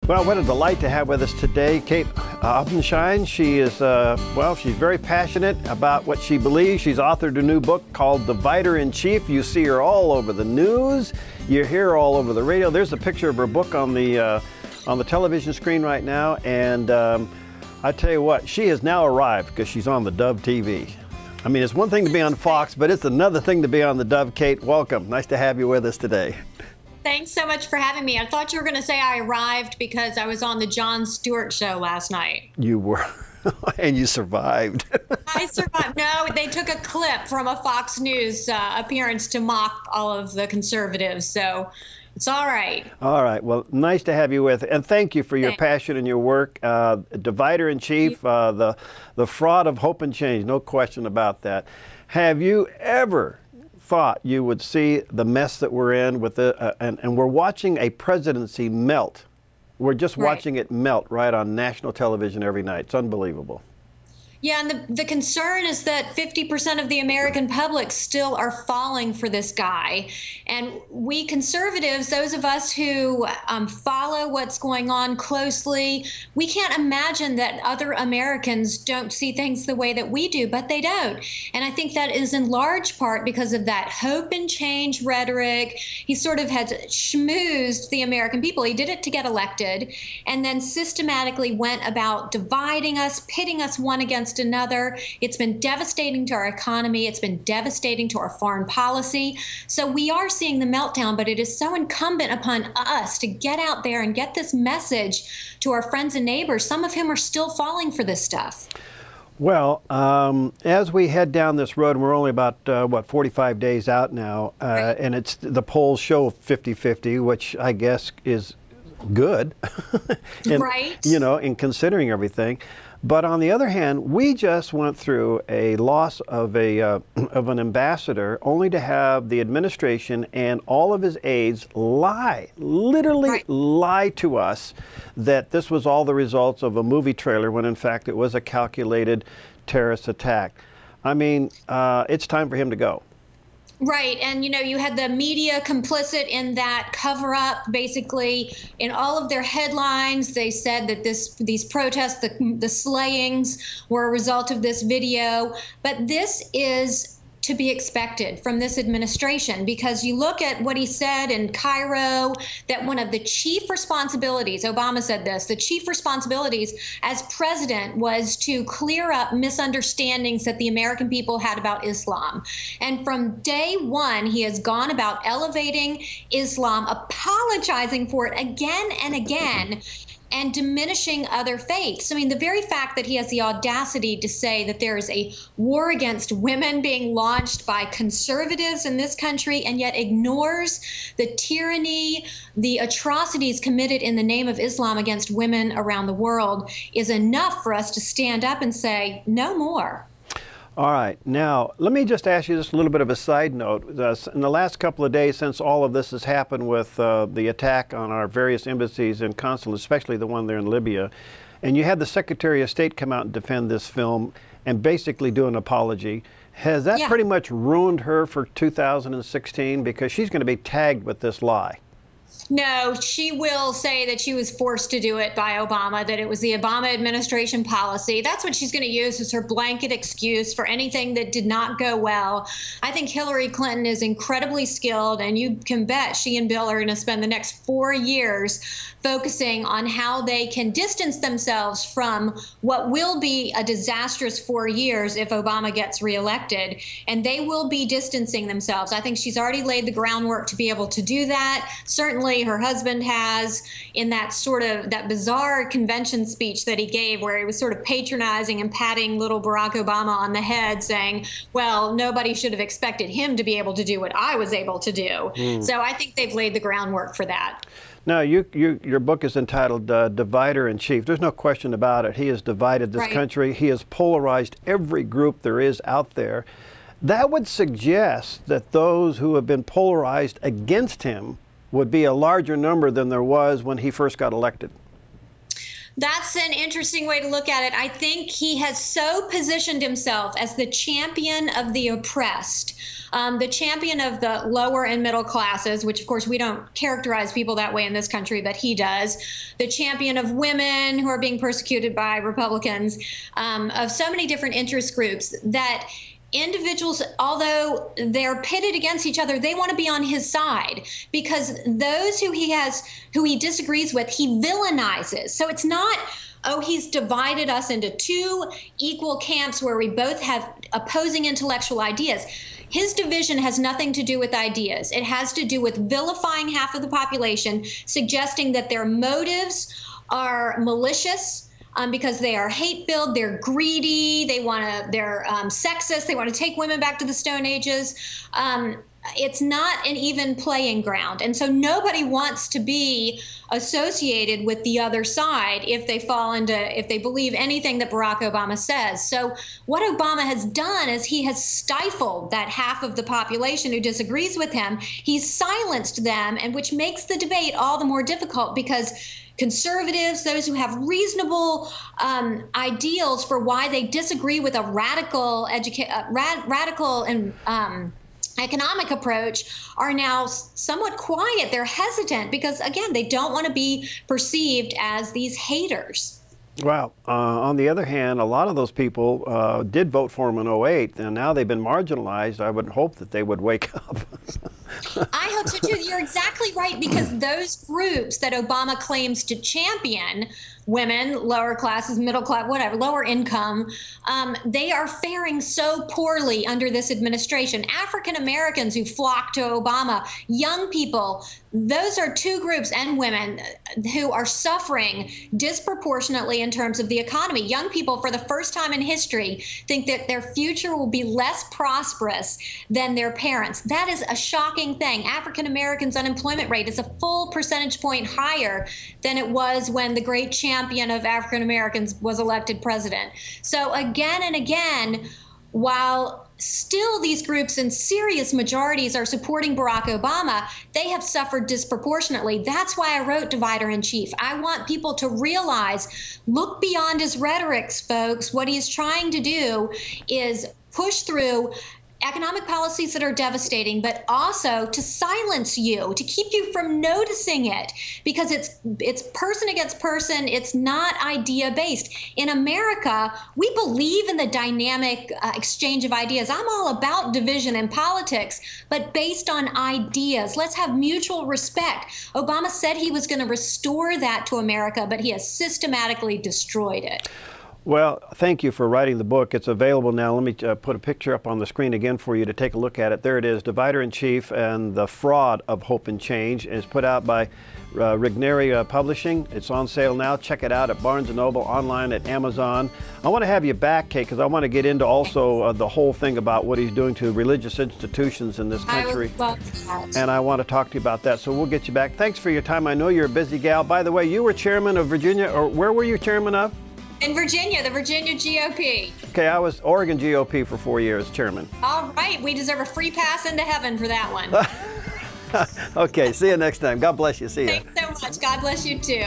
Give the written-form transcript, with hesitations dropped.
Well, what a delight to have with us today Kate Obenshain. She is, she's very passionate about what she believes. She's authored a new book called Divider-in-Chief. You see her all over the news. You hear her all over the radio. There's a picture of her book on the television screen right now. And I tell you what, she has now arrived because she's on the Dove TV. I mean, it's one thing to be on Fox, but it's another thing to be on the Dove. Kate, welcome. Nice to have you with us today. Thanks so much for having me. I thought you were going to say I arrived because I was on the Jon Stewart show last night. You were, and you survived. I survived. No, they took a clip from a Fox News appearance to mock all of the conservatives, so it's all right. All right. Well, nice to have you with, and thank you for your passion and your work. Divider-in-Chief, the fraud of hope and change, no question about that. Have you ever thought you would see the mess that we're in with and we're watching a presidency melt. We're just watching it melt right on national television every night. It's unbelievable. Yeah, and the concern is that 50% of the American public still are falling for this guy. And we conservatives, those of us who follow what's going on closely, we can't imagine that other Americans don't see things the way that we do, but they don't. And I think that is in large part because of that hope and change rhetoric. He sort of had schmoozed the American people. He did it to get elected, and then systematically went about dividing us, pitting us one against another. It's been devastating to our economy. It's been devastating to our foreign policy. So we are seeing the meltdown, but it is so incumbent upon us to get out there and get this message to our friends and neighbors, some of whom are still falling for this stuff. Well, as we head down this road, and we're only about, 45 days out now, and the polls show 50-50, which I guess is good, you know, in considering everything. But on the other hand, we just went through a loss of an ambassador, only to have the administration and all of his aides literally lie to us that this was all the results of a movie trailer, when in fact it was a calculated terrorist attack. I mean, it's time for him to go. Right. And, you know, you had the media complicit in that cover up. Basically, in all of their headlines, they said that these protests, the slayings, were a result of this video. But this is to be expected from this administration, because you look at what he said in Cairo, that one of the chief responsibilities, Obama said this, the chief responsibilities as president was to clear up misunderstandings that the American people had about Islam. And from day one, he has gone about elevating Islam, apologizing for it again and again, and diminishing other faiths. I mean, the very fact that he has the audacity to say that there is a war against women being launched by conservatives in this country, and yet ignores the tyranny, the atrocities committed in the name of Islam against women around the world, is enough for us to stand up and say, no more. All right. Now, let me just ask you just a little bit of a side note. In the last couple of days since all of this has happened with the attack on our various embassies and consulates, especially the one there in Libya, and you had the Secretary of State come out and defend this film and basically do an apology, has that pretty much ruined her for 2016? Because she's going to be tagged with this lie. No, she will say that she was forced to do it by Obama, that it was the Obama administration policy. That's what she's going to use as her blanket excuse for anything that did not go well. I think Hillary Clinton is incredibly skilled, and you can bet she and Bill are going to spend the next 4 years focusing on how they can distance themselves from what will be a disastrous 4 years if Obama gets reelected. And they will be distancing themselves. I think she's already laid the groundwork to be able to do that. Certainly her husband has, in that that bizarre convention speech that he gave, where he was sort of patronizing and patting little Barack Obama on the head, saying, well, nobody should have expected him to be able to do what I was able to do. So I think they've laid the groundwork for that. Now, your book is entitled Divider-in-Chief. There's no question about it. He has divided this country. He has polarized every group there is out there. That would suggest that those who have been polarized against him would be a larger number than there was when he first got elected. That's an interesting way to look at it. I think he has so positioned himself as the champion of the oppressed, the champion of the lower and middle classes, which of course we don't characterize people that way in this country, but he does, the champion of women who are being persecuted by Republicans, of so many different interest groups that individuals, although they're pitted against each other, they want to be on his side, because those who he disagrees with, he villainizes. So it's not, oh, he's divided us into two equal camps where we both have opposing intellectual ideas. His division has nothing to do with ideas. It has to do with vilifying half of the population, suggesting that their motives are malicious, because they are hate-filled, they're greedy, they're sexist, they want to take women back to the Stone Ages. It's not an even playing ground. And so nobody wants to be associated with the other side if they believe anything that Barack Obama says. So what Obama has done is he has stifled that half of the population who disagrees with him. He's silenced them, and which makes the debate all the more difficult, because conservatives, those who have reasonable ideals for why they disagree with a radical and economic approach, are now somewhat quiet. They're hesitant because, again, they don't want to be perceived as these haters. Wow. On the other hand, a lot of those people did vote for him in '08, and now they've been marginalized. I would hope that they would wake up. I hope so too. You're exactly right, because those groups that Obama claims to champion, women, lower classes, middle class, whatever, lower income, they are faring so poorly under this administration. African Americans who flock to Obama, young people, those are two groups, and women, who are suffering disproportionately in terms of the economy. Young people, for the first time in history, think that their future will be less prosperous than their parents. That is a shocking thing. African Americans' unemployment rate is a full percentage point higher than it was when the great champion of African Americans was elected president. So again and again, while still these groups in serious majorities are supporting Barack Obama, they have suffered disproportionately. That's why I wrote Divider in Chief. I want people to realize, look beyond his rhetoric, folks. What he is trying to do is push through economic policies that are devastating, but also to silence you, to keep you from noticing it, because it's person against person. It's not idea based. In America, we believe in the dynamic exchange of ideas. I'm all about division in politics, but based on ideas. Let's have mutual respect. Obama said he was going to restore that to America, but he has systematically destroyed it. Well, thank you for writing the book. It's available now. Let me put a picture up on the screen again for you to take a look at it. There it is, Divider in Chief and the Fraud of Hope and Change. It's put out by Rigneri Publishing. It's on sale now. Check it out at Barnes & Noble, online at Amazon. I want to have you back, Kate, because I want to get into also the whole thing about what he's doing to religious institutions in this country. I would love that. And I want to talk to you about that, so we'll get you back. Thanks for your time. I know you're a busy gal. By the way, you were chairman of Virginia, or where were you chairman of? In Virginia, the Virginia GOP. Okay, I was Oregon GOP for 4 years, chairman. All right, we deserve a free pass into heaven for that one. Okay, see you next time. God bless you. See you. Thanks so much. God bless you too.